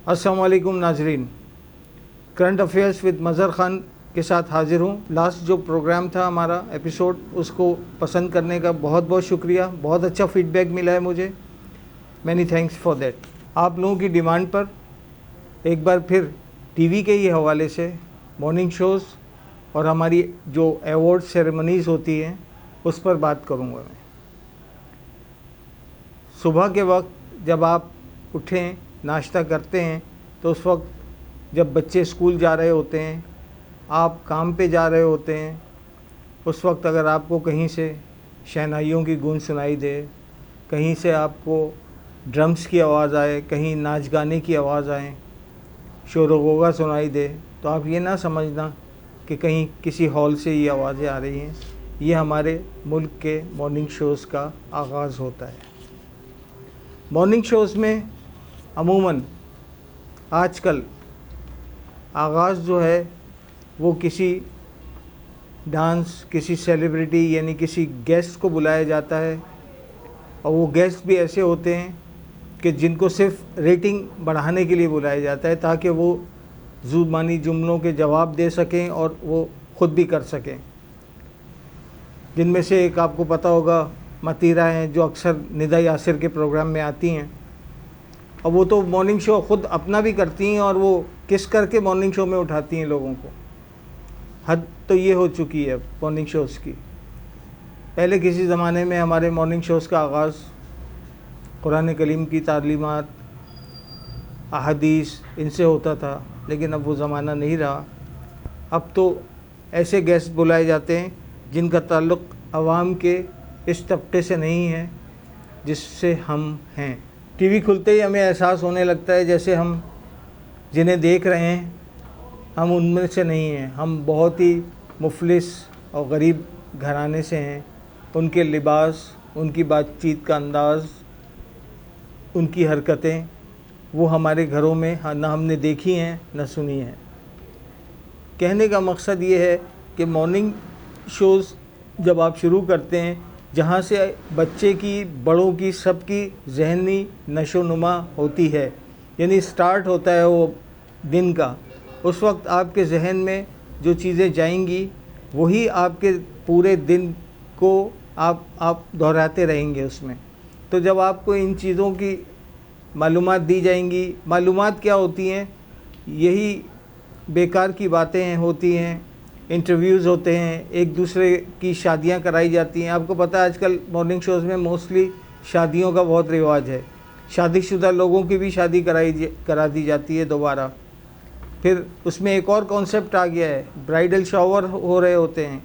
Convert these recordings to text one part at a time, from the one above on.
अस्सलाम वालेकुम नाजरीन, current affairs with Mazhar Khan के साथ हाज़िर हूँ। लास्ट जो प्रोग्राम था हमारा एपिसोड, उसको पसंद करने का बहुत बहुत शुक्रिया। बहुत अच्छा फ़ीडबैक मिला है मुझे, मैनी थैंक्स फॉर देट। आप लोगों की डिमांड पर एक बार फिर टीवी के ही हवाले से मॉर्निंग शोज़ और हमारी जो अवार्ड सेरेमनीज़ होती हैं उस पर बात करूँगा मैं। सुबह के वक्त जब आप उठें, नाश्ता करते हैं, तो उस वक्त जब बच्चे स्कूल जा रहे होते हैं, आप काम पे जा रहे होते हैं, उस वक्त अगर आपको कहीं से शहनाइयों की गूंज सुनाई दे, कहीं से आपको ड्रम्स की आवाज़ आए, कहीं नाच गाने की आवाज़ आए, शोर गोगा सुनाई दे, तो आप ये ना समझना कि कहीं किसी हॉल से ये आवाज़ें आ रही हैं। ये हमारे मुल्क के मॉर्निंग शोज़ का आगाज़ होता है। मॉर्निंग शोज़ में अमूमन आजकल आगाज़ जो है वो किसी डांस, किसी सेलिब्रिटी यानी किसी गेस्ट को बुलाया जाता है, और वो गेस्ट भी ऐसे होते हैं कि जिनको सिर्फ रेटिंग बढ़ाने के लिए बुलाया जाता है ताकि वो ज़ुबानी जुमलों के जवाब दे सकें और वो ख़ुद भी कर सकें। जिनमें से एक आपको पता होगा मतीरा हैं, जो अक्सर निदा यासिर के प्रोग्राम में आती हैं, और वो तो मॉर्निंग शो ख़ुद अपना भी करती हैं और वो किस करके मॉर्निंग शो में उठाती हैं लोगों को। हद तो ये हो चुकी है मॉर्निंग शोज़ की। पहले किसी ज़माने में हमारे मॉर्निंग शोज़ का आगाज़ कुरान करीम की तालीमात, अहादीस, इनसे होता था, लेकिन अब वो ज़माना नहीं रहा। अब तो ऐसे गेस्ट बुलाए जाते हैं जिनका ताल्लुक़ आवाम के इस तबके से नहीं है जिससे हम हैं। टीवी खुलते ही हमें एहसास होने लगता है जैसे हम जिन्हें देख रहे हैं हम उनमें से नहीं हैं। हम बहुत ही मुफलिस और गरीब घराने से हैं। उनके लिबास, उनकी बातचीत का अंदाज़, उनकी हरकतें वो हमारे घरों में ना हमने देखी हैं न सुनी हैं। कहने का मकसद ये है कि मॉर्निंग शोज़ जब आप शुरू करते हैं, जहाँ से बच्चे की, बड़ों की, सबकी ज़हनी नशोनुमा होती है, यानी स्टार्ट होता है वो दिन का, उस वक्त आपके जहन में जो चीज़ें जाएंगी वही आपके पूरे दिन को आप दोहराते रहेंगे उसमें। तो जब आपको इन चीज़ों की मालूमात दी जाएंगी, मालूमात क्या होती हैं, यही बेकार की बातें होती हैं, इंटरव्यूज़ होते हैं, एक दूसरे की शादियां कराई जाती हैं। आपको पता है आजकल मॉर्निंग शोज़ में मोस्टली शादियों का बहुत रिवाज है। शादीशुदा लोगों की भी शादी करा दी जाती है दोबारा। फिर उसमें एक और कॉन्सेप्ट आ गया है, ब्राइडल शावर हो रहे होते हैं,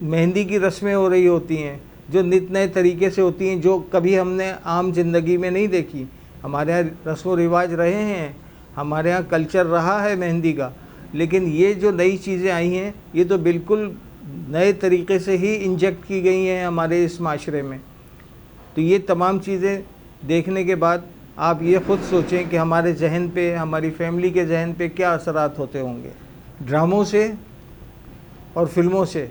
मेहंदी की रस्में हो रही होती हैं, जो नित नए तरीके से होती हैं, जो कभी हमने आम ज़िंदगी में नहीं देखी। हमारे यहाँ रस्म व रिवाज रहे हैं, हमारे यहाँ कल्चर रहा है मेहंदी का, लेकिन ये जो नई चीज़ें आई हैं ये तो बिल्कुल नए तरीके से ही इंजेक्ट की गई हैं हमारे इस माशरे में। तो ये तमाम चीज़ें देखने के बाद आप ये ख़ुद सोचें कि हमारे जहन पे, हमारी फैमिली के जहन पे क्या असरात होते होंगे। ड्रामों से और फिल्मों से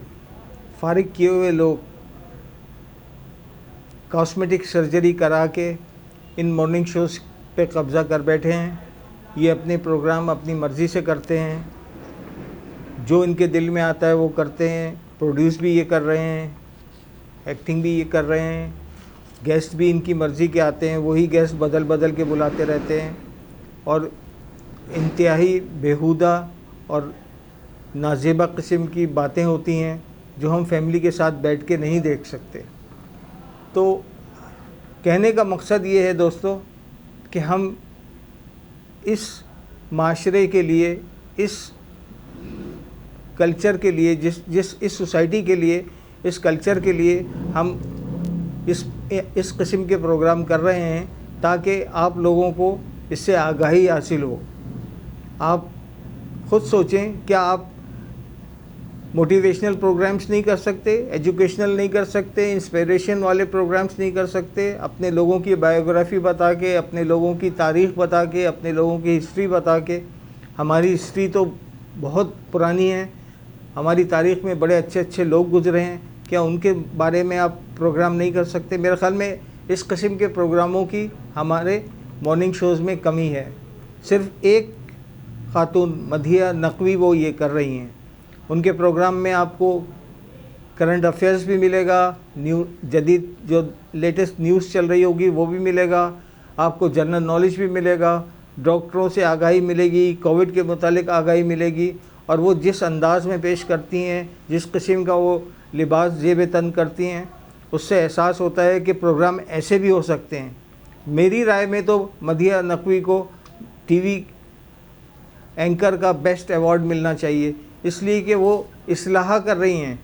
फारिग किए हुए लोग कॉस्मेटिक सर्जरी करा के इन मॉर्निंग शोज़ पे कब्ज़ा कर बैठे हैं। ये अपने प्रोग्राम अपनी मर्ज़ी से करते हैं, जो इनके दिल में आता है वो करते हैं। प्रोड्यूस भी ये कर रहे हैं, एक्टिंग भी ये कर रहे हैं, गेस्ट भी इनकी मर्ज़ी के आते हैं, वही गेस्ट बदल बदल के बुलाते रहते हैं, और इंतहाई बेहुदा और नाजेबा किस्म की बातें होती हैं जो हम फैमिली के साथ बैठ के नहीं देख सकते। तो कहने का मकसद ये है दोस्तों कि हम इस माशरे के लिए, इस कल्चर के लिए, इस सोसाइटी के लिए, इस कल्चर के लिए हम इस किस्म के प्रोग्राम कर रहे हैं ताकि आप लोगों को इससे आगाही हासिल हो। आप ख़ुद सोचें, क्या आप मोटिवेशनल प्रोग्राम्स नहीं कर सकते, एजुकेशनल नहीं कर सकते, इंस्पिरेशन वाले प्रोग्राम्स नहीं कर सकते, अपने लोगों की बायोग्राफ़ी बता के, अपने लोगों की तारीख़ बता के, अपने लोगों की हिस्ट्री बता के? हमारी हिस्ट्री तो बहुत पुरानी है, हमारी तारीख़ में बड़े अच्छे अच्छे लोग गुजरे हैं, क्या उनके बारे में आप प्रोग्राम नहीं कर सकते? मेरे ख़्याल में इस किस्म के प्रोग्रामों की हमारे मॉर्निंग शोज़ में कमी है। सिर्फ एक खातून मधिया नकवी वो ये कर रही हैं। उनके प्रोग्राम में आपको करंट अफेयर्स भी मिलेगा, जदीद जो लेटेस्ट न्यूज़ चल रही होगी वो भी मिलेगा, आपको जनरल नॉलेज भी मिलेगा, डॉक्टरों से आगाही मिलेगी, कोविड के मुतालिक आगाही मिलेगी। और वो जिस अंदाज में पेश करती हैं, जिस किस्म का वो लिबास ज़ेब तन करती हैं, उससे एहसास होता है कि प्रोग्राम ऐसे भी हो सकते हैं। मेरी राय में तो मधिया नकवी को टीवी एंकर का बेस्ट अवार्ड मिलना चाहिए, इसलिए कि वो इस्लाह कर रही हैं।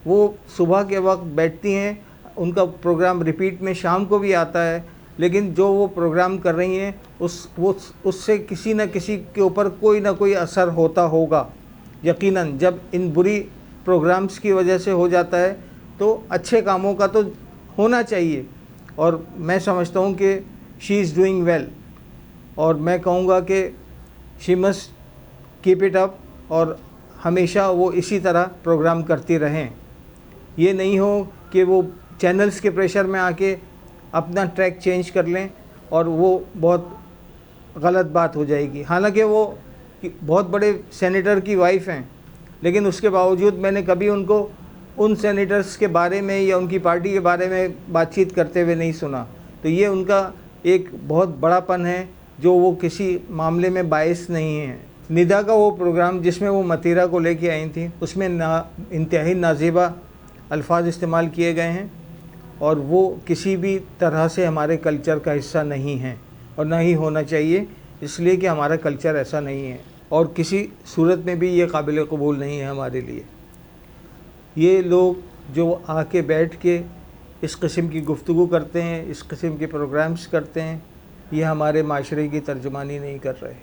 वो सुबह के वक्त बैठती हैं, उनका प्रोग्राम रिपीट में शाम को भी आता है, लेकिन जो वो प्रोग्राम कर रही हैं उससे किसी न किसी के ऊपर कोई ना कोई असर होता होगा यकीनन। जब इन बुरी प्रोग्राम्स की वजह से हो जाता है तो अच्छे कामों का तो होना चाहिए। और मैं समझता हूँ कि शी इज़ डूइंग वेल, और मैं कहूँगा कि she must keep it up, और हमेशा वो इसी तरह प्रोग्राम करती रहें। ये नहीं हो कि वो चैनल्स के प्रेशर में आके अपना ट्रैक चेंज कर लें, और वो बहुत गलत बात हो जाएगी। हालांकि वो बहुत बड़े सेनेटर की वाइफ हैं, लेकिन उसके बावजूद मैंने कभी उनको उन सेनेटर्स के बारे में या उनकी पार्टी के बारे में बातचीत करते हुए नहीं सुना। तो ये उनका एक बहुत बड़ापन है जो वो किसी मामले में बायस नहीं है। निदा का वो प्रोग्राम जिसमें वो मतीरा को लेके आई थी, उसमें इंतहाई नाज़ेबा अल्फाज इस्तेमाल किए गए हैं, और वो किसी भी तरह से हमारे कल्चर का हिस्सा नहीं है और ना ही होना चाहिए, इसलिए कि हमारा कल्चर ऐसा नहीं है और किसी सूरत में भी ये काबिल कबूल नहीं है हमारे लिए। ये लोग जो आके बैठ के इस किस्म की गुफ्तगू करते हैं, इस किस्म के प्रोग्राम्स करते हैं, ये हमारे माशरे की तर्जुमानी नहीं कर रहे।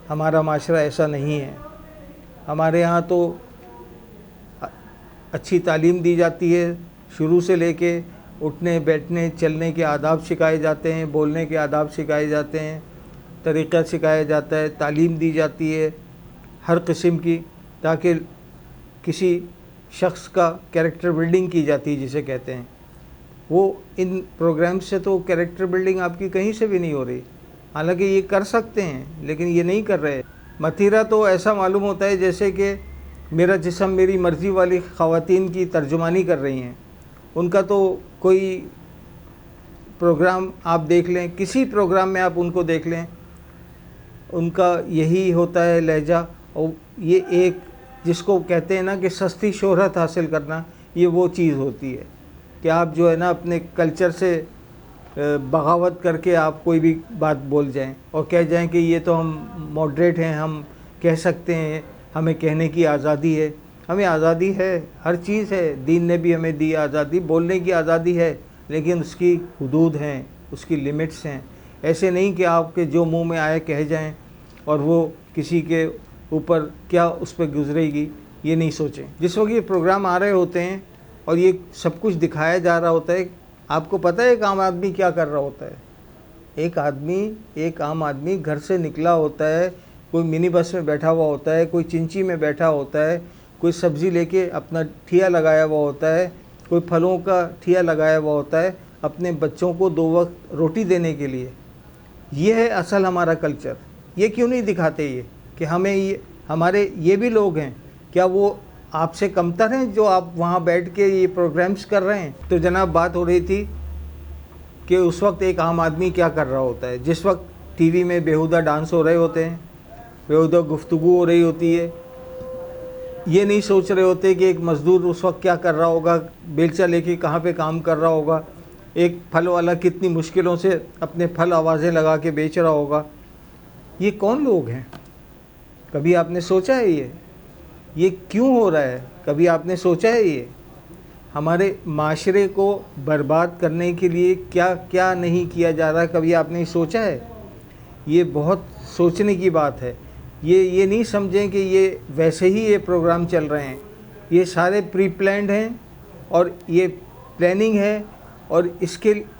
हमारा माशरा ऐसा नहीं है। हमारे यहाँ तो अच्छी तालीम दी जाती है, शुरू से लेके उठने बैठने चलने के आदाब सिखाए जाते हैं, बोलने के आदाब सिखाए जाते हैं, तरीक़ा सिखाया जाता है, तालीम दी जाती है हर किस्म की, ताकि किसी शख्स का कैरेक्टर बिल्डिंग की जाती है जिसे कहते हैं। वो इन प्रोग्राम से तो कैरेक्टर बिल्डिंग आपकी कहीं से भी नहीं हो रही। हालांकि ये कर सकते हैं लेकिन ये नहीं कर रहे। मतीरा तो ऐसा मालूम होता है जैसे कि मेरा जिस्म मेरी मर्ज़ी वाली ख़वातीन की तर्जुमानी कर रही हैं। उनका तो कोई प्रोग्राम आप देख लें, किसी प्रोग्राम में आप उनको देख लें, उनका यही होता है लहजा। और ये एक जिसको कहते हैं ना कि सस्ती शोहरत हासिल करना, ये वो चीज़ होती है कि आप जो है ना अपने कल्चर से बगावत करके आप कोई भी बात बोल जाएं और कह जाएं कि ये तो हम मॉडरेट हैं, हम कह सकते हैं, हमें कहने की आज़ादी है। हमें आज़ादी है, हर चीज़ है, दीन ने भी हमें दी आज़ादी, बोलने की आज़ादी है, लेकिन उसकी हुदूद हैं, उसकी लिमिट्स हैं। ऐसे नहीं कि आपके जो मुंह में आए कह जाएं और वो किसी के ऊपर क्या उस पर गुजरेगी ये नहीं सोचें। जिस वक्त ये प्रोग्राम आ रहे होते हैं और ये सब कुछ दिखाया जा रहा होता है, आपको पता है एक आम आदमी क्या कर रहा होता है? एक आम आदमी घर से निकला होता है, कोई मिनी बस में बैठा हुआ होता है, कोई चिंची में बैठा होता है, कोई सब्ज़ी लेके अपना ठिया लगाया हुआ होता है, कोई फलों का ठिया लगाया हुआ होता है अपने बच्चों को 2 वक्त रोटी देने के लिए। ये है असल हमारा कल्चर। ये क्यों नहीं दिखाते ये कि हमें ये हमारे ये भी लोग हैं, क्या वो आपसे कमतर हैं जो आप वहाँ बैठ के ये प्रोग्राम्स कर रहे हैं? तो जनाब बात हो रही थी कि उस वक्त एक आम आदमी क्या कर रहा होता है जिस वक्त टीवी में बेहुदा डांस हो रहे होते हैं, बेहुदा गुफ्तगू हो रही होती है। ये नहीं सोच रहे होते कि एक मज़दूर उस वक्त क्या कर रहा होगा, बेलचा लेके कहाँ पे काम कर रहा होगा, एक फल वाला कितनी मुश्किलों से अपने फल आवाज़ें लगा के बेच रहा होगा। ये कौन लोग हैं? कभी आपने सोचा है ये क्यों हो रहा है? कभी आपने सोचा है ये हमारे माशरे को बर्बाद करने के लिए क्या क्या नहीं किया जा रहा? कभी आपने सोचा है? ये बहुत सोचने की बात है। ये नहीं समझें कि ये वैसे ही ये प्रोग्राम चल रहे हैं, ये सारे प्री प्लान्ड हैं और ये प्लानिंग है, और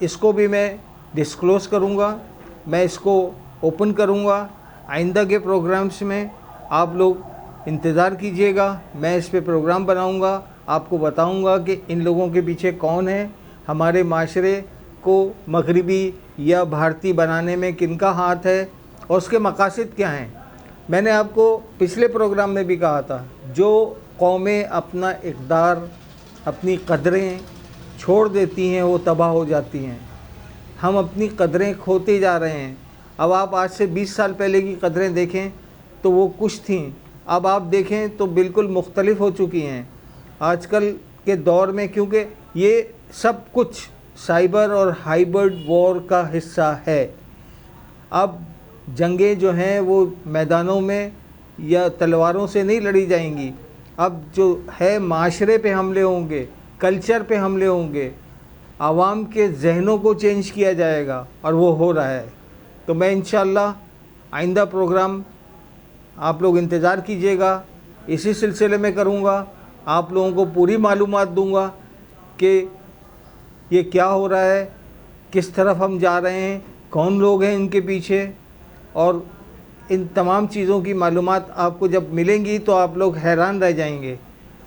इसको भी मैं डिस्क्लोज़ करूँगा, मैं इसको ओपन करूँगा। आइंदा के प्रोग्राम्स में आप लोग इंतज़ार कीजिएगा, मैं इस पे प्रोग्राम बनाऊँगा, आपको बताऊँगा कि इन लोगों के पीछे कौन है, हमारे माशरे को मगरिबी या भारतीय बनाने में किनका हाथ है, और उसके मकासद क्या हैं। मैंने आपको पिछले प्रोग्राम में भी कहा था, जो कौमें अपना इक़दार, अपनी कदरें छोड़ देती हैं वो तबाह हो जाती हैं। हम अपनी कदरें खोते जा रहे हैं। अब आप आज से 20 साल पहले की कदरें देखें तो वो कुछ थीं, अब आप देखें तो बिल्कुल मुख्तलिफ हो चुकी हैं आजकल के दौर में, क्योंकि ये सब कुछ साइबर और हाइब्रिड वॉर का हिस्सा है। अब जंगें जो हैं वो मैदानों में या तलवारों से नहीं लड़ी जाएंगी, अब जो है माशरे पे हमले होंगे, कल्चर पे हमले होंगे, आवाम के जहनों को चेंज किया जाएगा और वो हो रहा है। तो मैं इंशाअल्लाह आइंदा प्रोग्राम आप लोग इंतज़ार कीजिएगा, इसी सिलसिले में करूँगा। आप लोगों को पूरी मालूमात दूँगा कि ये क्या हो रहा है, किस तरफ हम जा रहे हैं, कौन लोग हैं इनके पीछे, और इन तमाम चीज़ों की मालूमात आपको जब मिलेंगी तो आप लोग हैरान रह जाएंगे।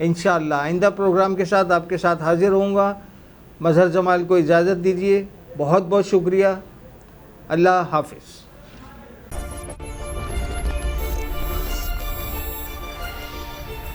इंशाअल्लाह आइंदा प्रोग्राम के साथ आपके साथ हाज़िर होऊंगा। मज़हर जमाल को इजाज़त दीजिए। बहुत बहुत शुक्रिया। अल्लाह हाफ़िज़।